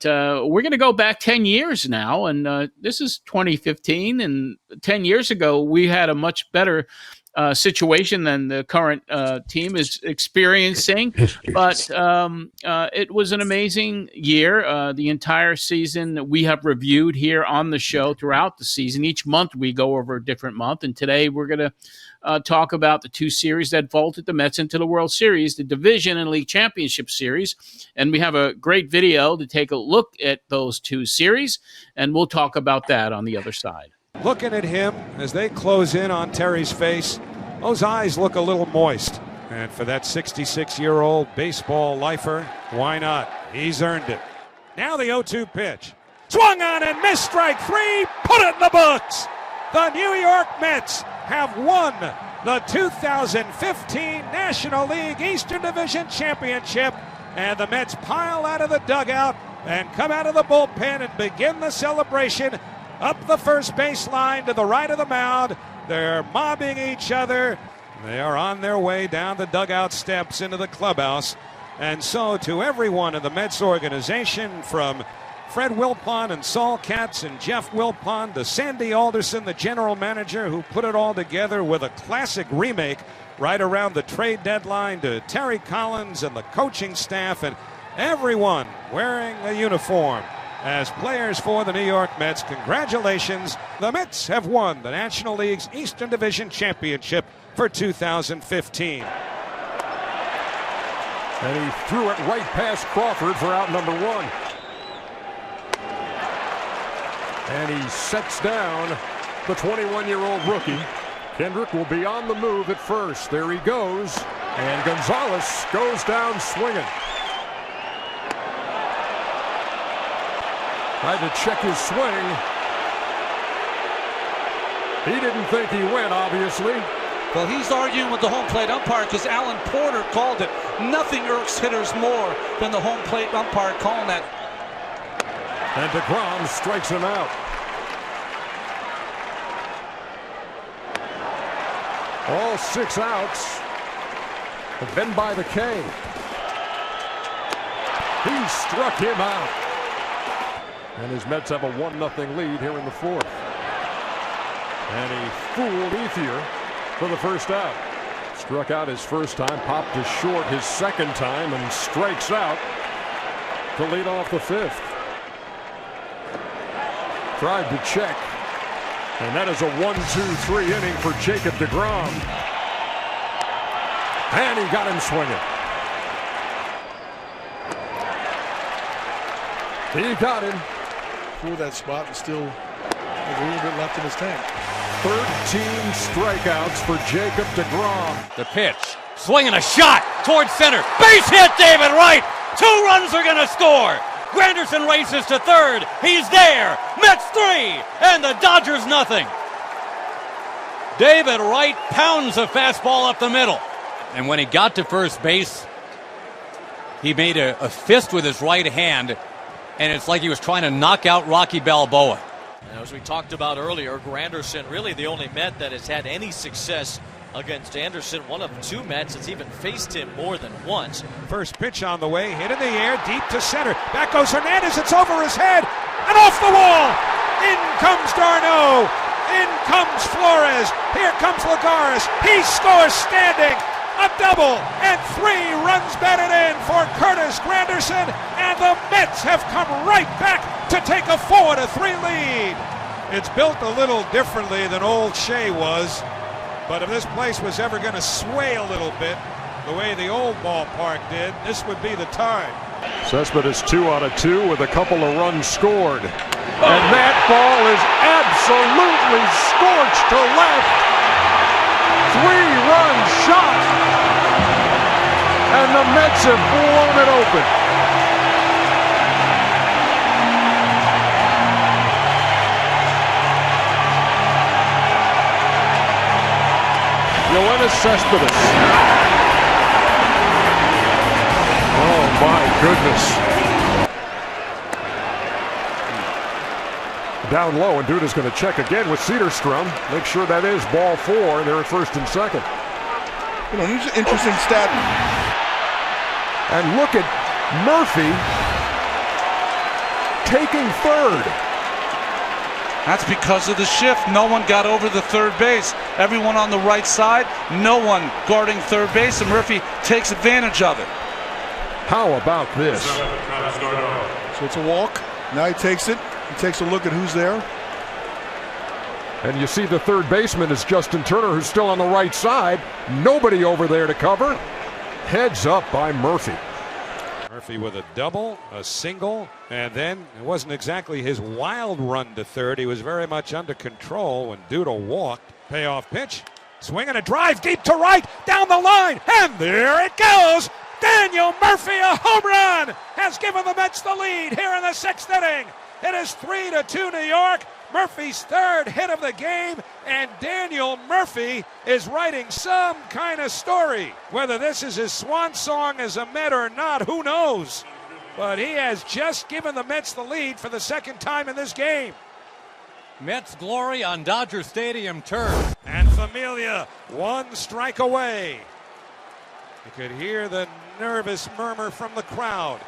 But we're going to go back 10 years now, and this is 2015. And 10 years ago, we had a much better situation than the current team is experiencing. But it was an amazing year. The entire season we have reviewed here on the show throughout the season. Each month we go over a different month. And today we're going to talk about the two series that vaulted the Mets into the World Series, the Division and League Championship Series. And we have a great video to take a look at those two series. And we'll talk about that on the other side. Looking at him as they close in on Terry's face, those eyes look a little moist. And for that 66-year-old baseball lifer, why not? He's earned it. Now the 0-2 pitch. Swung on and missed, strike three. Put it in the books. The New York Mets have won the 2015 National League Eastern Division Championship. And the Mets pile out of the dugout and come out of the bullpen and begin the celebration. Up the first baseline to the right of the mound. They're mobbing each other. They are on their way down the dugout steps into the clubhouse. And so to everyone in the Mets organization, from Fred Wilpon and Saul Katz and Jeff Wilpon to Sandy Alderson, the general manager, who put it all together with a classic remake right around the trade deadline, to Terry Collins and the coaching staff and everyone wearing a uniform as players for the New York Mets. Congratulations. The Mets have won the National League's Eastern Division Championship for 2015. And he threw it right past Crawford for out number one. And he sets down the 21-year-old rookie. Kendrick will be on the move at first. There he goes. And Gonzalez goes down swinging. Tried to check his swing. He didn't think he went, obviously. Well, he's arguing with the home plate umpire because Alan Porter called it. Nothing irks hitters more than the home plate umpire calling that. And DeGrom strikes him out. All 6 outs. And then by the K. He struck him out. And his Mets have a 1-0 lead here in the fourth. And he fooled Ethier for the first out. Struck out his first time, popped to short his second time, and strikes out to lead off the fifth. Tried to check. And that is a 1-2-3 inning for Jacob deGrom. And he got him swinging. He got him. For that spot and still has a little bit left in his tank. 13 strikeouts for Jacob deGrom. The pitch, swinging a shot towards center. Base hit, David Wright. 2 runs are going to score. Granderson races to third. He's there. Mets 3 and the Dodgers nothing. David Wright pounds a fastball up the middle. And when he got to first base, he made a fist with his right hand. And it's like he was trying to knock out Rocky Balboa. As we talked about earlier, Granderson really the only Met that has had any success against Anderson. One of 2 Mets that's even faced him more than once. First pitch on the way, hit in the air, deep to center. Back goes Hernandez, it's over his head, and off the wall. In comes d'Arnaud. In comes Flores. Here comes Lagares. He scores standing. A double and 3 runs batted in for Curtis Granderson, and the Mets have come right back to take a 4-3 lead. It's built a little differently than old Shea was, but if this place was ever going to sway a little bit the way the old ballpark did, this would be the time. Cespedes 2 out of 2 with a couple of runs scored. And that ball is absolutely scorched to left. 3-run shot. And the Mets have blown it open. Yoenis Cespedes. Oh my goodness. Down low, and Duda's going to check again with Cedarstrom. Make sure that is ball 4. They're at first and second. You know, here's an interesting stat. And look at Murphy taking third. That's because of the shift. No one got over the third base. Everyone on the right side, no one guarding third base, and Murphy takes advantage of it. How about this? So it's a walk. Now he takes it. He takes a look at who's there. And you see the third baseman is Justin Turner, who's still on the right side. Nobody over there to cover. Heads up by Murphy. Murphy with a double, a single, and then it wasn't exactly his wild run to third. He was very much under control when Duda walked. Payoff pitch, swing and a drive deep to right, down the line, and there it goes. Daniel Murphy, a home run, has given the Mets the lead here in the 6th inning. It is 3-2 New York. Murphy's third hit of the game, and Daniel Murphy is writing some kind of story. Whether this is his swan song as a Met or not, who knows? But he has just given the Mets the lead for the second time in this game. Mets glory on Dodger Stadium turf. And Familia, one strike away. You could hear the nervous murmur from the crowd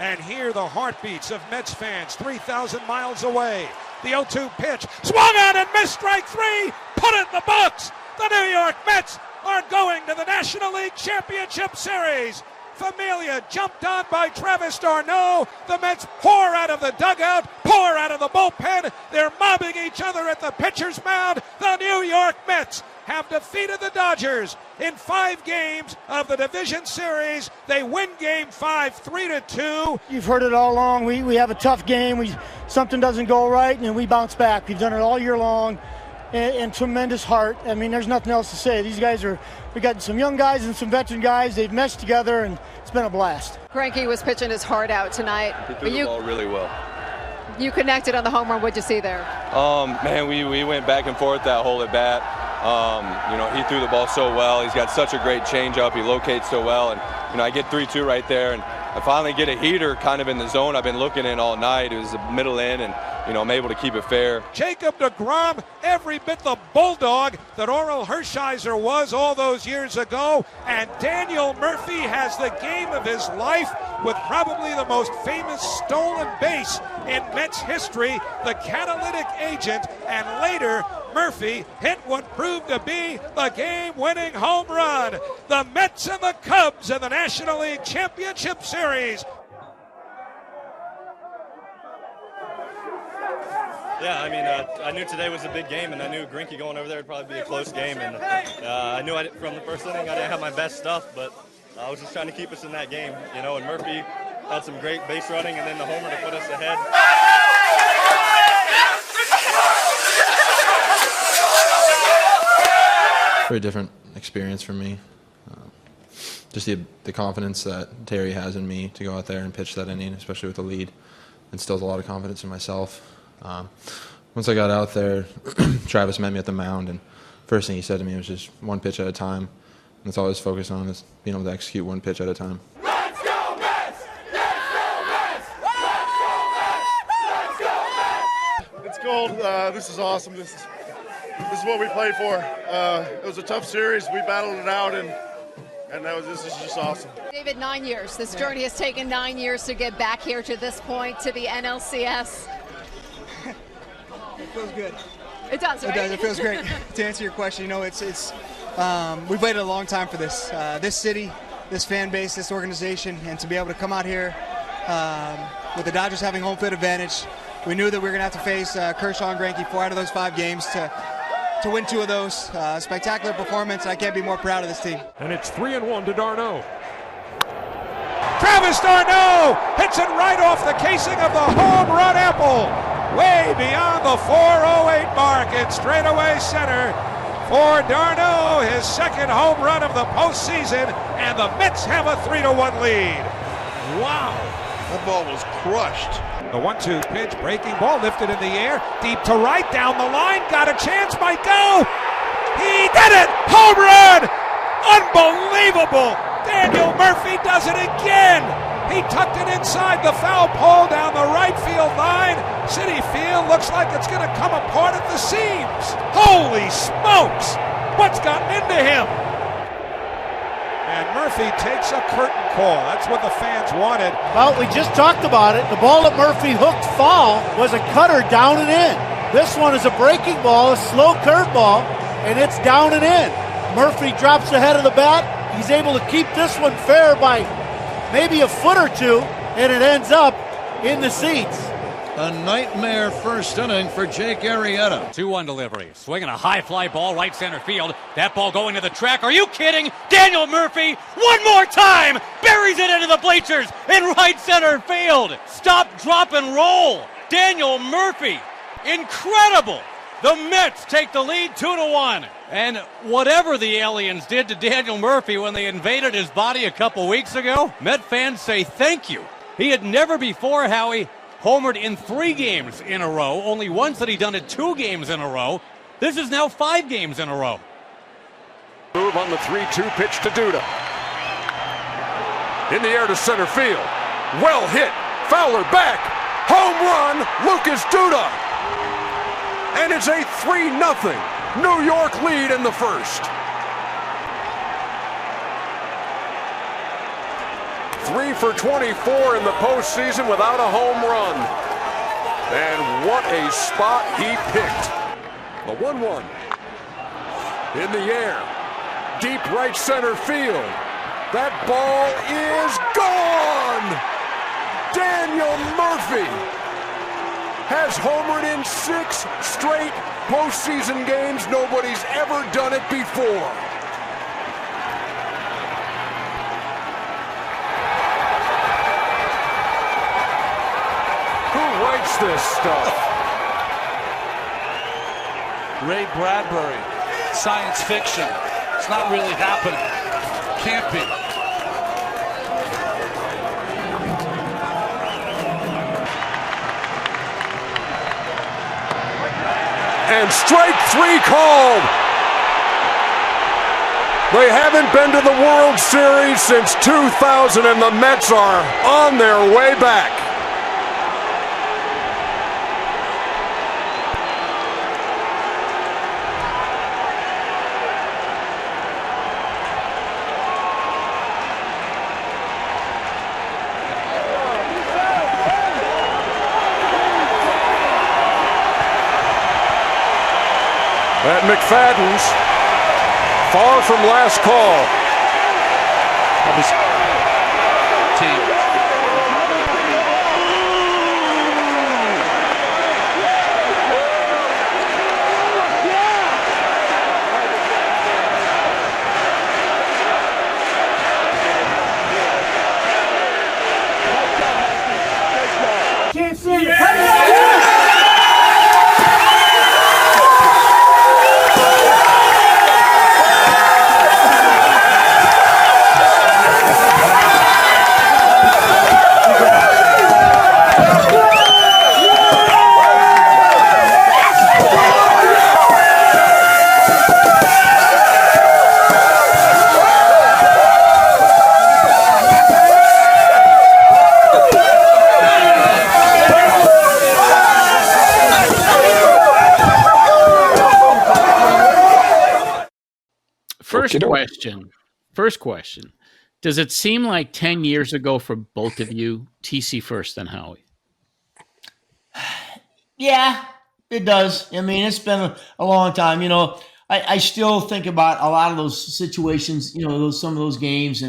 and hear the heartbeats of Mets fans 3,000 miles away. The 0-2 pitch, swung on and missed, strike three, put it in the books. The New York Mets are going to the National League Championship Series. Familia jumped on by Travis d'Arnaud. The Mets pour out of the dugout, pour out of the bullpen. They're mobbing each other at the pitcher's mound. The New York Mets have defeated the Dodgers in 5 games of the division series. They win game 5, 3-2. You've heard it all along. We have a tough game. Something doesn't go right, and we bounce back. We've done it all year long, and tremendous heart. I mean, there's nothing else to say. These guys we got some young guys and some veteran guys. They've meshed together, and it's been a blast. Greinke was pitching his heart out tonight. He threw the ball really well. You connected on the home run. What'd you see there? Man, we went back and forth that whole at bat. He threw the ball so well. He's got such a great changeup. He locates so well, and I get 3-2 right there, and I finally get a heater kind of in the zone I've been looking in all night. It was the middle in, and I'm able to keep it fair. Jacob deGrom, every bit the bulldog that Oral Hershiser was all those years ago, and Daniel Murphy has the game of his life with probably the most famous stolen base in Mets history, the catalytic agent, and later Murphy hit what proved to be the game-winning home run. The Mets and the Cubs in the National League Championship Series. Yeah, I knew today was a big game, and I knew Greinke going over there would probably be a close game. And I knew from the first inning I didn't have my best stuff, but I was just trying to keep us in that game. And Murphy had some great base running, and then the homer to put us ahead. Very different experience for me. Just the confidence that Terry has in me to go out there and pitch that inning, especially with the lead, instills a lot of confidence in myself. Once I got out there, Travis met me at the mound, and first thing he said to me was just one pitch at a time. And that's all I was focused on, is being able to execute one pitch at a time. Let's go Mets! Let's go Mets! Let's go Mets! Let's go Mets! It's cold. This is awesome. This is what we played for. It was a tough series. We battled it out, and this is just awesome. David, 9 years. This journey has taken 9 years to get back here to this point, to the NLCS. It feels good. It does, right? It does. It feels great. To answer your question, we've waited a long time for this. This city, this fan base, this organization, and to be able to come out here with the Dodgers having home field advantage. We knew that we were going to have to face Kershaw and Greinke 4 out of those 5 games to win 2 of those. Spectacular performance. I can't be more proud of this team. And it's 3-1 to d'Arnaud. Travis d'Arnaud hits it right off the casing of the home run apple. Way beyond the 408 mark in straightaway center for d'Arnaud, his second home run of the postseason, and the Mets have a 3-1 lead. Wow. That ball was crushed. The 1-2 pitch, breaking ball lifted in the air, deep to right, down the line, got a chance, might go. He did it! Home run! Unbelievable! Daniel Murphy does it again! He tucked it inside the foul pole down the right field line. Citi Field looks like it's going to come apart at the seams. Holy smokes! What's gotten into him? And Murphy takes a curtain call. That's what the fans wanted. Well, we just talked about it. The ball that Murphy hooked foul was a cutter down and in. This one is a breaking ball, a slow curveball, and it's down and in. Murphy drops the head of the bat. He's able to keep this one fair by maybe a foot or two, and it ends up in the seats. A nightmare first inning for Jake Arrieta. 2-1 delivery. Swinging a high fly ball right center field. That ball going to the track. Are you kidding? Daniel Murphy, one more time, buries it into the bleachers in right center field. Stop, drop, and roll. Daniel Murphy, incredible. The Mets take the lead 2-1. And whatever the aliens did to Daniel Murphy when they invaded his body a couple weeks ago, Met fans say thank you. He had never before, Howie, homered in 3 games in a row. Only once had he done it 2 games in a row. This is now 5 games in a row. Move on the 3-2 pitch to Duda. In the air to center field. Well hit. Fowler back. Home run, Lucas Duda. And it's a 3-0 New York lead in the first. 3 for 24 in the postseason without a home run. And what a spot he picked. The 1-1. In the air. Deep right center field. That ball is gone! Daniel Murphy has homered in 6 straight postseason games. Nobody's ever done it before. Who writes this stuff? Ray Bradbury, science fiction. It's not really happening. Can't be. And strike 3 called. They haven't been to the World Series since 2000, and the Mets are on their way back. At McFadden's, far from last call. Of his team. Can't see it. First question. Does it seem like 10 years ago for both of you? TC first, then Howie. Yeah, it does. I mean, it's been a long time. You know, I still think about a lot of those situations, you know, some of those games.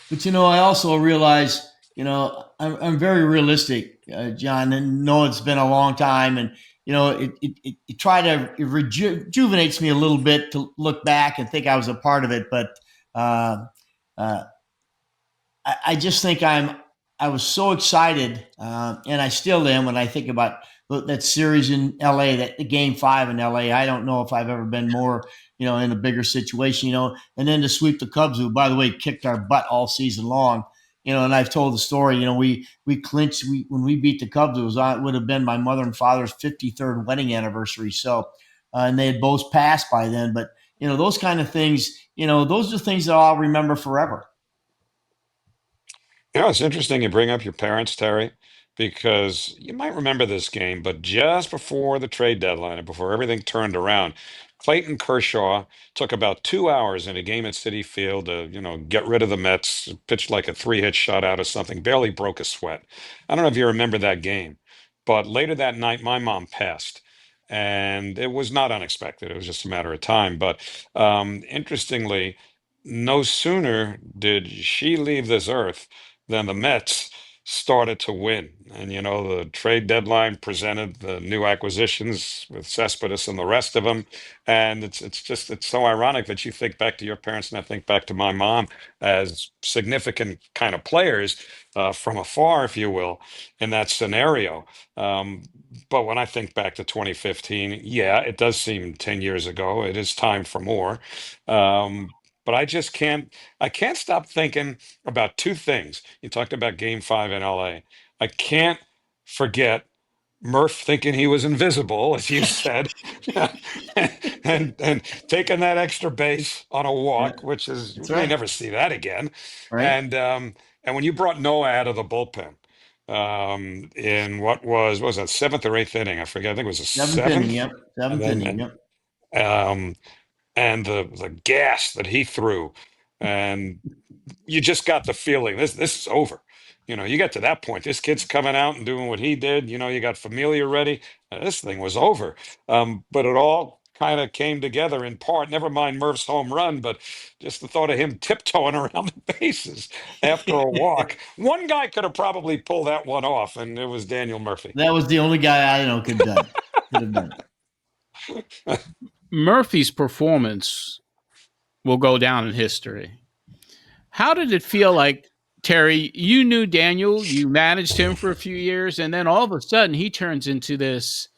But, you know, I also realize, you know, I'm very realistic, John, and know it's been a long time. And, you know, it rejuvenates me a little bit to look back and think I was a part of it. But I just think I was so excited, and I still am when I think about that series in LA, that game 5 in LA. I don't know if I've ever been more, you know, in a bigger situation, you know, and then to sweep the Cubs, who, by the way, kicked our butt all season long, you know, and I've told the story, you know, we clinched, when we beat the Cubs, it would have been my mother and father's 53rd wedding anniversary. So, and they had both passed by then, but, you know, those kind of things, you know, those are things that I'll remember forever. You know, it's interesting you bring up your parents, Terry, because you might remember this game, but just before the trade deadline and before everything turned around, Clayton Kershaw took about 2 hours in a game at Citi Field to, get rid of the Mets, pitched like a 3-hit shutout or something, barely broke a sweat. I don't know if you remember that game, but later that night, my mom passed. And it was not unexpected. It was just a matter of time. But interestingly, no sooner did she leave this earth than the Mets started to win. And, the trade deadline presented the new acquisitions with Cespedes and the rest of them. And it's so ironic that you think back to your parents and I think back to my mom as significant kind of players from afar, if you will, in that scenario. But when I think back to 2015, yeah, it does seem 10 years ago. It is time for more. But I can't stop thinking about two things. You talked about Game 5 in LA. I can't forget Murph thinking he was invisible, as you said, and taking that extra base on a walk, which is That's you may right. never see that again. Right. And when you brought Noah out of the bullpen in what was that seventh or eighth inning? I forget. I think it was the Seventh inning. seventh. Yep. And Seventh inning. then Yep. and the gas that he threw, and you just got the feeling this is over. You get to that point, this kid's coming out and doing what he did. You got Familia ready. This thing was over. But it all kind of came together in part. Never mind Murph's home run, but just the thought of him tiptoeing around the bases after a walk. One guy could have probably pulled that one off, and it was Daniel Murphy. That was the only guy I know could have done it. Murphy's performance will go down in history. How did it feel like, Terry, you knew Daniel, you managed him for a few years, and then all of a sudden he turns into this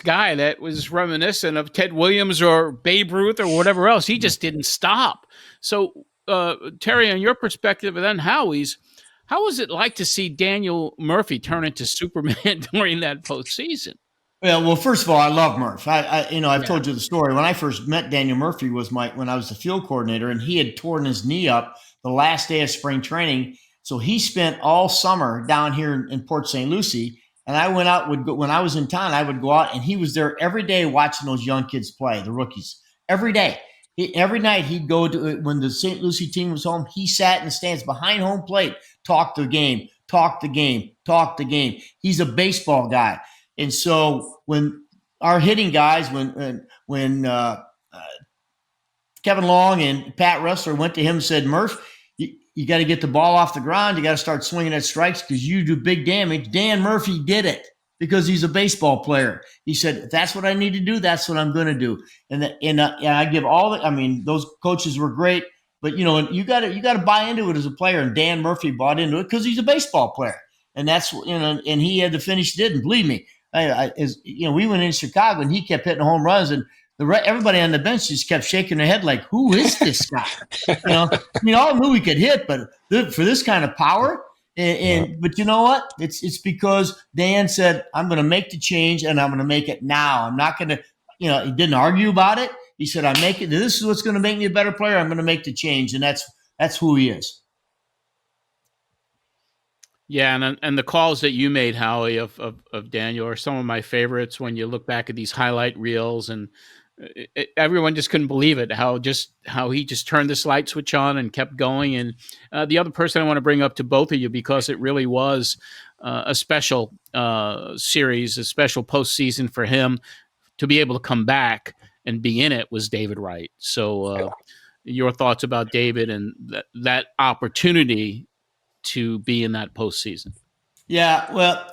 guy that was reminiscent of Ted Williams or Babe Ruth or whatever else. He just didn't stop. So, Terry, on your perspective, and then Howie's, how was it like to see Daniel Murphy turn into Superman during that postseason? Well, first of all, I love Murph. I've told you the story. When I first met Daniel Murphy when I was the field coordinator, and he had torn his knee up the last day of spring training. So he spent all summer down here in Port St. Lucie. And I went out, when I was in town, I would go out, and he was there every day watching those young kids play, the rookies, every day. Every night he'd go to, when the St. Lucie team was home, he sat in the stands behind home plate, talked the game. He's a baseball guy. And so when our hitting guys, when Kevin Long and Pat Ressler went to him and said, Murph, you got to get the ball off the ground. You got to start swinging at strikes because you do big damage. Dan Murphy did it because he's a baseball player. He said, if that's what I need to do, that's what I'm going to do. And I give those coaches were great, but you got to buy into it as a player. And Dan Murphy bought into it because he's a baseball player. And that's, and he had to finish it. And believe me, we went in Chicago and he kept hitting home runs, and everybody on the bench just kept shaking their head like, who is this guy? All knew he could hit, but for this kind of power. But you know what? It's because Dan said, I'm going to make the change, and I'm going to make it now. I'm not going to, he didn't argue about it. He said, I'm making, this is what's going to make me a better player. I'm going to make the change. And that's who he is. Yeah, and the calls that you made, Howie, of Daniel are some of my favorites. When you look back at these highlight reels, and everyone just couldn't believe it, how he just turned this light switch on and kept going. And the other person I want to bring up to both of you, because it really was a special series, a special postseason for him to be able to come back and be in it, was David Wright. So your thoughts about David and that opportunity to be in that postseason? Yeah, well,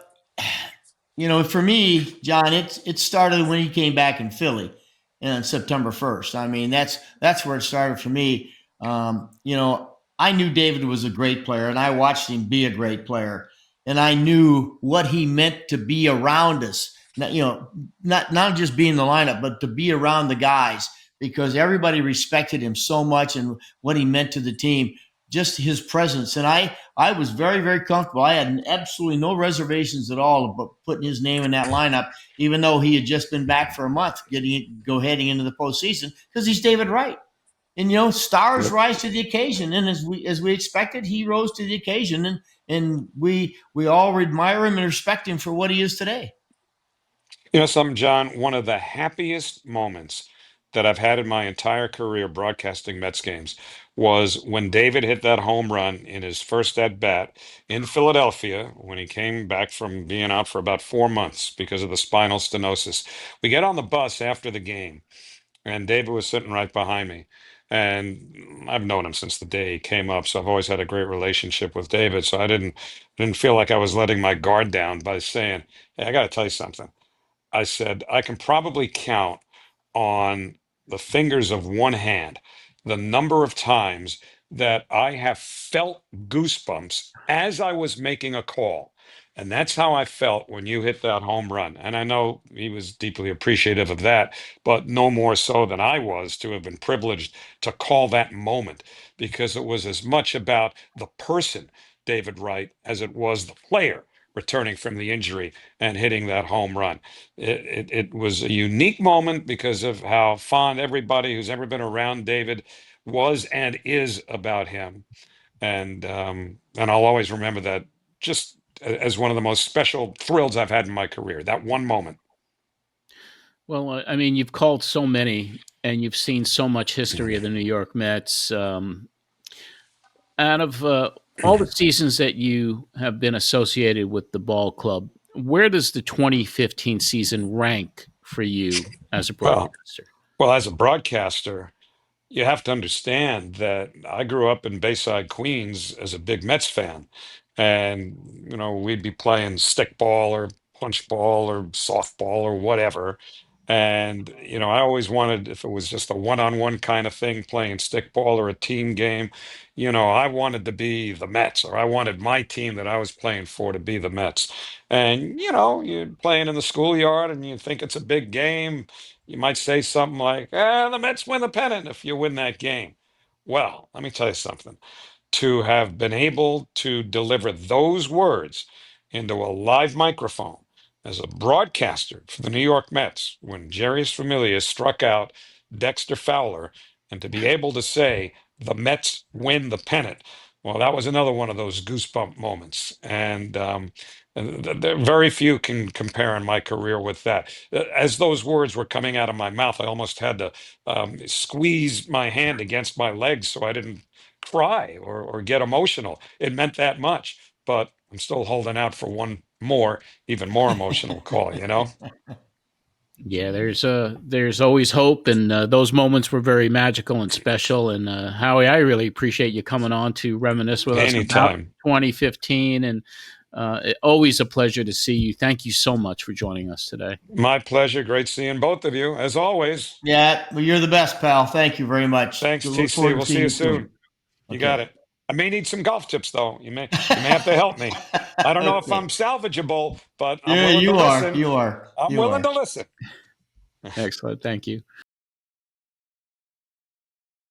for me, John, it started when he came back in Philly on September 1st. I mean, that's where it started for me. I knew David was a great player, and I watched him be a great player, and I knew what he meant to be around us. Not just be in the lineup, but to be around the guys, because everybody respected him so much and what he meant to the team. Just his presence. And I was very, very comfortable. I had absolutely no reservations at all about putting his name in that lineup, even though he had just been back for a month, heading into the postseason, because he's David Wright. And, stars rise to the occasion. And as we expected, he rose to the occasion. And we all admire him and respect him for what he is today. You know something, John? One of the happiest moments that I've had in my entire career broadcasting Mets games was when David hit that home run in his first at bat in Philadelphia when he came back from being out for about 4 months because of the spinal stenosis. We get on the bus after the game, and David was sitting right behind me. And I've known him since the day he came up, so I've always had a great relationship with David. So I didn't feel like I was letting my guard down by saying, "Hey, I got to tell you something." I said, I can probably count on the fingers of one hand the number of times that I have felt goosebumps as I was making a call. And that's how I felt when you hit that home run. And I know he was deeply appreciative of that, but no more so than I was to have been privileged to call that moment because it was as much about the person, David Wright, as it was the player returning from the injury and hitting that home run. It was a unique moment because of how fond everybody who's ever been around David was and is about him. And I'll always remember that just as one of the most special thrills I've had in my career, that one moment. Well, I mean, you've called so many, and you've seen so much history of the New York Mets. Out of all the seasons that you have been associated with the ball club, where does the 2015 season rank for you as a Well, broadcaster? well, as a broadcaster, you have to understand that I grew up in Bayside, Queens as a big Mets fan. And, we'd be playing stickball or punch ball or softball or whatever. And, I always wanted, if it was just a one-on-one kind of thing, playing stickball or a team game, I wanted to be the Mets, or I wanted my team that I was playing for to be the Mets. And, you're playing in the schoolyard and you think it's a big game. You might say something like, the Mets win the pennant if you win that game. Well, let me tell you something. To have been able to deliver those words into a live microphone as a broadcaster for the New York Mets when Jarius Familia struck out Dexter Fowler, and to be able to say the Mets win the pennant, well, that was another one of those goosebump moments. And there very few can compare in my career with that. As those words were coming out of my mouth, I almost had to squeeze my hand against my legs so I didn't cry or get emotional. It meant that much, but I'm still holding out for one more, even more emotional call. Yeah, there's always hope, and those moments were very magical and special. And Howie, I really appreciate you coming on to reminisce with us about Anytime. 2015, and always a pleasure to see you. Thank you so much for joining us today. My pleasure. Great seeing both of you, as always. Yeah, well, you're the best, pal. Thank you very much. Thanks, Look TC. forward to We'll see seeing you you soon. You got Okay. it. I may need some golf tips, though. You may have to help me. I don't know if I'm salvageable, but I'm Yeah, willing to you are. listen. You are. I'm You willing are. to listen. Excellent. Thank you.